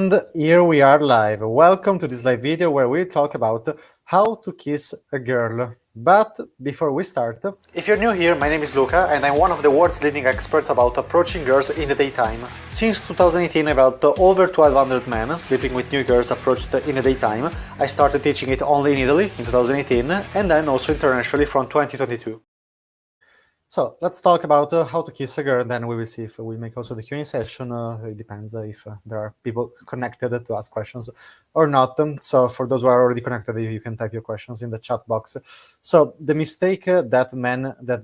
And here we are live. Welcome to this live video where we talk about how to kiss a girl. But before we start, if you're new here, my name is Luca and I'm one of the world's leading experts about approaching girls in the daytime. Since 2018 I've helped over 1200 men sleeping with new girls approached in the daytime. I started teaching it only in Italy in 2018 and then also internationally from 2022. So let's talk about how to kiss a girl, then we will see if we make also the Q&A session. It depends if there are people connected to ask questions or not. So for those who are already connected, you can type your questions in the chat box. So the mistake that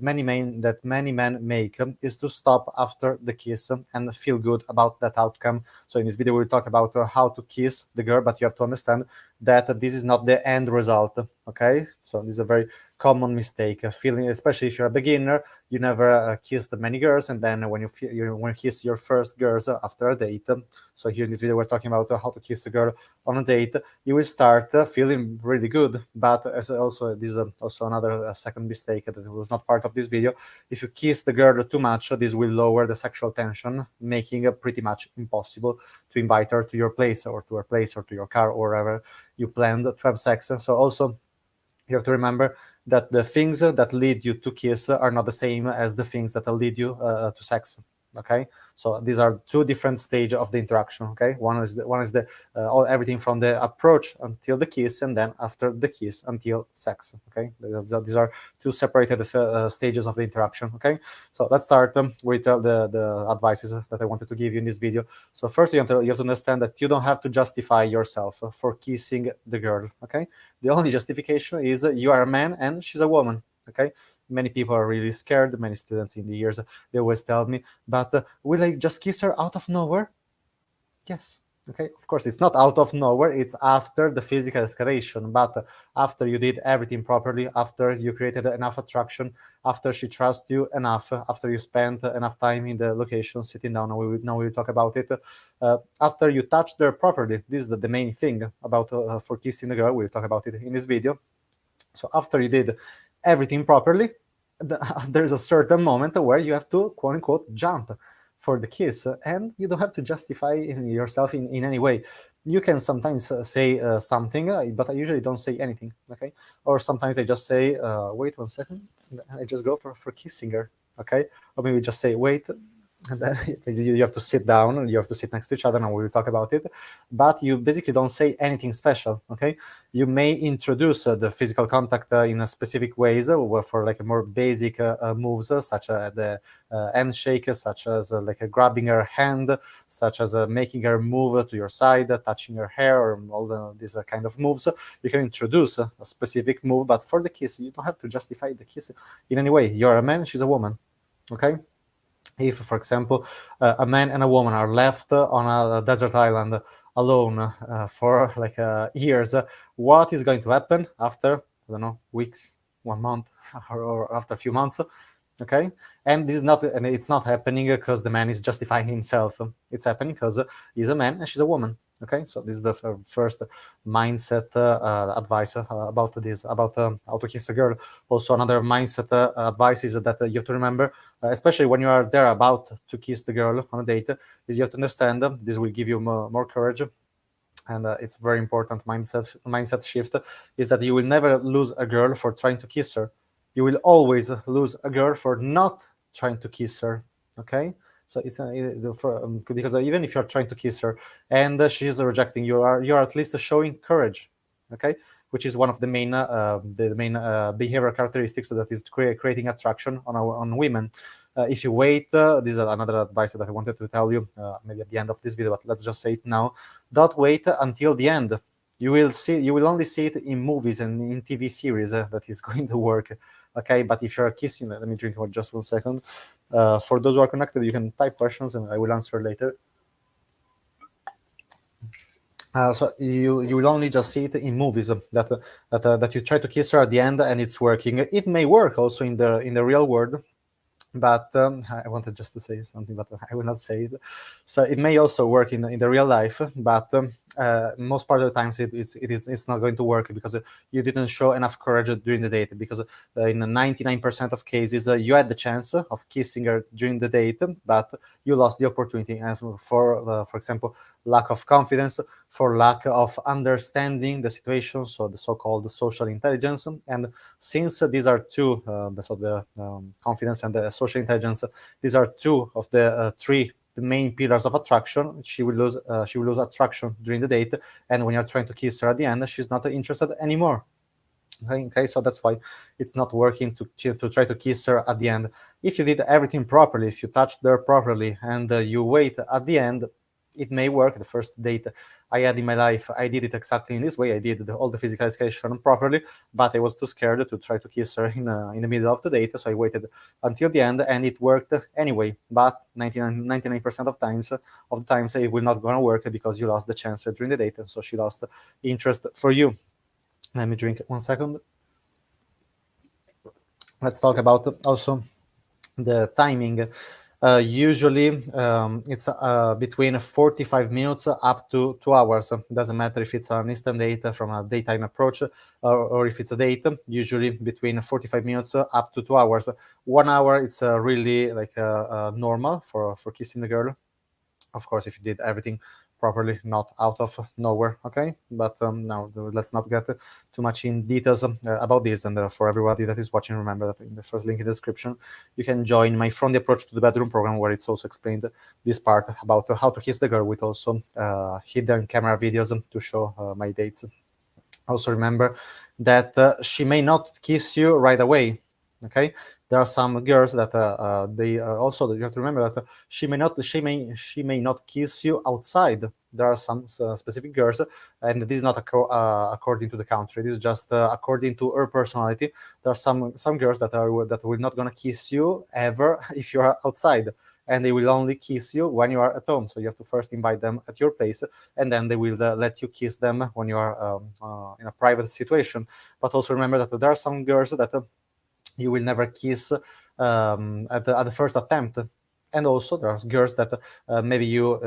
many men make is to stop after the kiss and feel good about that outcome. So in this video, we'll talk about how to kiss the girl, but you have to understand that this is not the end result. Okay, so this is a very common mistake, feeling, especially if you're a beginner, you never kissed many girls, and then when you kiss your first girls after a date. So here in this video, we're talking about how to kiss a girl on a date. You will start feeling really good, but this is also another second mistake that was not part of this video. If you kiss the girl too much, this will lower the sexual tension, making it pretty much impossible to invite her to your place or to her place or to your car or wherever you planned to have sex. So also you have to remember that the things that lead you to kiss are not the same as the things that will lead you to sex. Okay, so these are two different stages of the interaction. Okay, one is everything from the approach until the kiss, and then after the kiss until sex. Okay, these are two separated stages of the interaction. Okay, so let's start with the advices that I wanted to give you in this video. So first, you have to understand that you don't have to justify yourself for kissing the girl. Okay, the only justification is you are a man and she's a woman. Okay, many people are really scared. Many students in the years, they always tell me, but will I just kiss her out of nowhere? Yes. Okay, of course, it's not out of nowhere, it's after the physical escalation, but after you did everything properly, after you created enough attraction, after she trusts you enough, after you spent enough time in the location, sitting down, now we will talk about it, after you touched her properly. This is the main thing about for kissing the girl. We'll talk about it in this video. So after you did everything properly, there's a certain moment where you have to, quote unquote, jump for the kiss, and you don't have to justify yourself in any way. You can sometimes say something, but I usually don't say anything. Okay, or sometimes I just say, wait 1 second, and I just go for kissing her. Okay, or maybe just say wait, and then you have to sit down and you have to sit next to each other, and we will talk about it, but you basically don't say anything special. Okay, you may introduce the physical contact in a specific ways for like more basic moves, such as the handshake, such as like grabbing her hand, such as making her move to your side, touching her hair, or all these kind of moves. You can introduce a specific move, but for the kiss, you don't have to justify the kiss in any way. You're a man, she's a woman. Okay, if, for example, a man and a woman are left on a desert island alone for like years, what is going to happen after, I don't know, weeks, 1 month, or after a few months? Okay, and it's not happening because the man is justifying himself. It's happening because he's a man and she's a woman. Okay, so this is the first mindset advice about this, about how to kiss a girl. Also, another mindset advice is that you have to remember, especially when you are there about to kiss the girl on a date, is you have to understand this will give you more courage. And it's very important mindset shift, is that you will never lose a girl for trying to kiss her. You will always lose a girl for not trying to kiss her. Okay, so it's because even if you're trying to kiss her and she's rejecting, you're at least showing courage. Okay, which is one of the main behavioral characteristics that is creating attraction on women. If you wait, this is another advice that I wanted to tell you maybe at the end of this video, but let's just say it now. Don't wait until the end. You will only see it in movies and in TV series that is going to work. Okay, but if you're kissing, let me drink just 1 second. For those who are connected, you can type questions and I will answer later. So you will only just see it in movies that you try to kiss her at the end and it's working. It may work also in the real world, but I wanted just to say something, but I will not say it. So it may also work in the real life, but most part of the times it's not going to work because you didn't show enough courage during the date. Because in 99% of cases, you had the chance of kissing her during the date, but you lost the opportunity, and for example, lack of confidence, for lack of understanding the situation, so the so-called social intelligence. And since these are two, the confidence and the social intelligence, these are two of the three the main pillars of attraction. She will lose attraction during the date, and when you're trying to kiss her at the end, she's not interested anymore. Okay, so that's why it's not working to try to kiss her at the end. If you did everything properly, if you touched her properly, and you wait at the end, it may work. The first date I had in my life, I did it exactly in this way. I did all the physical escalation properly, but I was too scared to try to kiss her in the middle of the date, so I waited until the end, and it worked anyway. But 99% of the times it will not gonna work because you lost the chance during the date, and so she lost interest for you. Let me drink 1 second. Let's talk about also the timing. Usually, it's between 45 minutes up to 2 hours. Doesn't matter if it's an instant date from a daytime approach, or if it's a date. Usually between 45 minutes up to 2 hours. 1 hour, it's really like normal for kissing the girl. Of course, if you did everything properly, not out of nowhere. Okay, but now let's not get too much in details about this. And for everybody that is watching, remember that in the first link in the description you can join my From the Approach to the Bedroom program, where it's also explained this part about how to kiss the girl, with also hidden camera videos to show my dates. Also remember that she may not kiss you right away. Okay, there are some girls that they also, you have to remember that she may not kiss you outside. There are some specific girls, and this is not according to the country. This is just according to her personality. There are some girls that will not gonna kiss you ever if you are outside, and they will only kiss you when you are at home. So you have to first invite them at your place, and then they will let you kiss them when you are in a private situation. But also remember that there are some girls that you will never kiss at the first attempt. And also there are girls that maybe you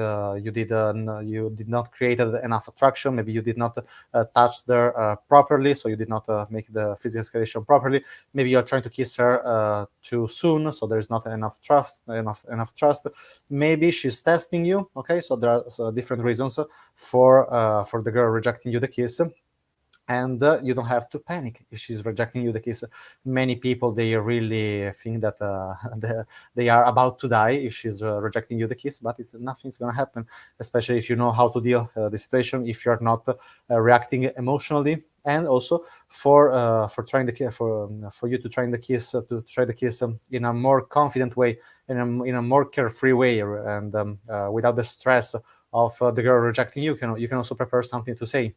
did not create enough attraction. Maybe you did not touch her properly, so you did not make the physical escalation properly. Maybe you're trying to kiss her too soon, so there's not enough trust. Maybe she's testing you. Okay, so there are different reasons for the girl rejecting you the kiss. And you don't have to panic if she's rejecting you the kiss. Many people, they really think that they are about to die if she's rejecting you the kiss, but nothing's gonna happen, especially if you know how to deal the situation, if you're not reacting emotionally. And also for trying the for you to try the kiss in a more confident way, in a more carefree way, and without the stress of the girl rejecting you. You can also prepare something to say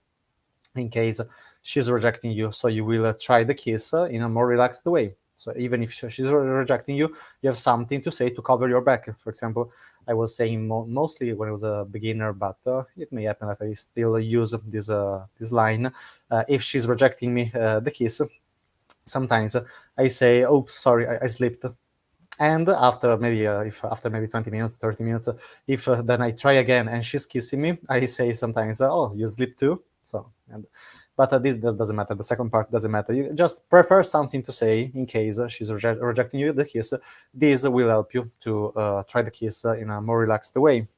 in case she's rejecting you, so you will try the kiss in a more relaxed way. So even if she's rejecting you, you have something to say to cover your back. For example, I was saying mostly when I was a beginner, but it may happen that I still use this line. If she's rejecting me the kiss, sometimes I say, "Oh, sorry, I slipped." And after maybe after maybe 20 minutes, 30 minutes, if then I try again and she's kissing me, I say sometimes, "Oh, you slipped too." So, but this doesn't matter. The second part doesn't matter. You just prepare something to say in case she's rejecting you the kiss. This will help you to try the kiss in a more relaxed way.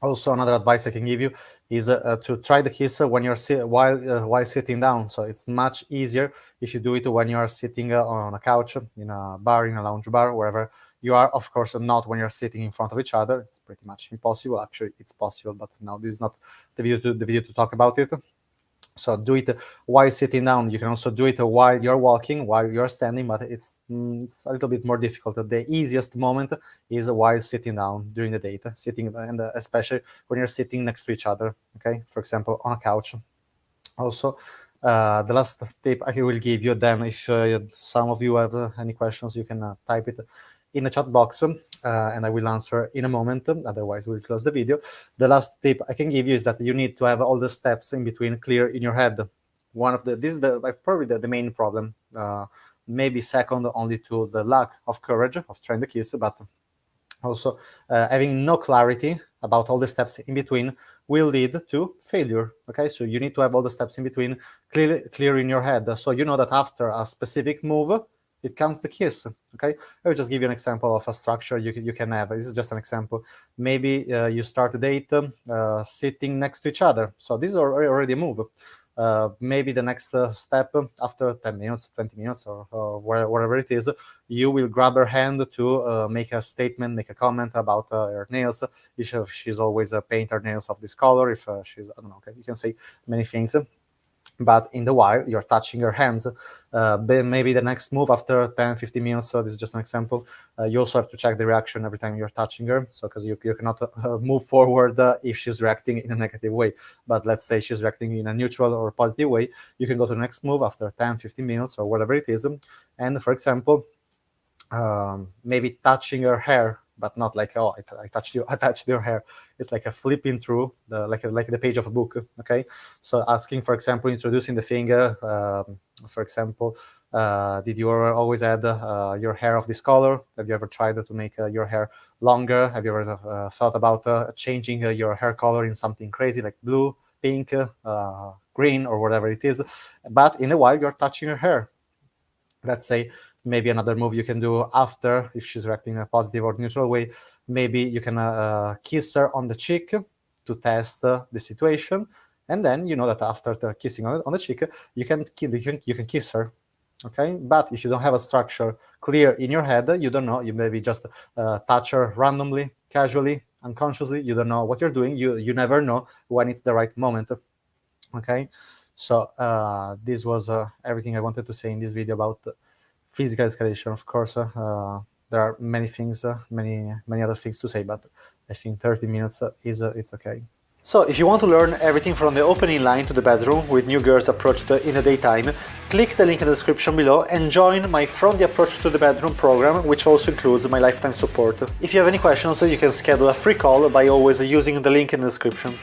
Also, another advice I can give you is to try the kiss when you're while sitting down. So it's much easier if you do it when you are sitting on a couch, in a bar, in a lounge bar, wherever you are. Of course, not when you're sitting in front of each other. It's pretty much impossible. Actually, it's possible, but now this is not the video to talk about it. So do it while sitting down. You can also do it while you're walking, while you're standing, but it's a little bit more difficult. The easiest moment is while sitting down during the date, sitting, and especially when you're sitting next to each other. Okay, for example, on a couch. Also, the last tip I will give you, then if some of you have any questions, you can type it in the chat box, and I will answer in a moment. Otherwise, we'll close the video. The last tip I can give you is that you need to have all the steps in between clear in your head. this is probably the main problem. Maybe second only to the lack of courage of trying the kiss, but also having no clarity about all the steps in between will lead to failure. Okay, so you need to have all the steps in between clear in your head, so you know that after a specific move it comes the kiss. Okay, I will just give you an example of a structure you can have. This is just an example. Maybe you start a date sitting next to each other, so this is already a move. Maybe the next step after 10 minutes, 20 minutes, or whatever it is, you will grab her hand to make a statement, make a comment about her nails. If she's always paint her nails of this color, if she's, I don't know, okay, you can say many things. But in the while, you're touching her hands. Maybe the next move after 10-15 minutes, so this is just an example, you also have to check the reaction every time you're touching her, so because you cannot move forward if she's reacting in a negative way. But let's say she's reacting in a neutral or positive way, you can go to the next move after 10-15 minutes or whatever it is, and for example, maybe touching her hair, but not like, oh, I touched your hair. It's like a flipping through like the page of a book. Okay, so asking, for example, introducing the finger. For example, did you always had your hair of this color? Have you ever tried to make your hair longer? Have you ever thought about changing your hair color in something crazy like blue, pink, green, or whatever it is? But in a while, you're touching her hair. Let's say maybe another move you can do after, if she's reacting in a positive or neutral way, maybe you can kiss her on the cheek to test the situation, and then you know that after the kissing on the cheek, you can kiss her. Okay, but if you don't have a structure clear in your head, you don't know. You maybe just touch her randomly, casually, unconsciously. You don't know what you're doing. You never know when it's the right moment. Okay, so this was everything I wanted to say in this video about physical escalation. Of course, there are many things, many other things to say, but I think 30 minutes it's okay. So if you want to learn everything from the opening line to the bedroom with new girls approached in the daytime, click the link in the description below and join my From the Approach to the Bedroom program, which also includes my lifetime support. If you have any questions, you can schedule a free call by always using the link in the description.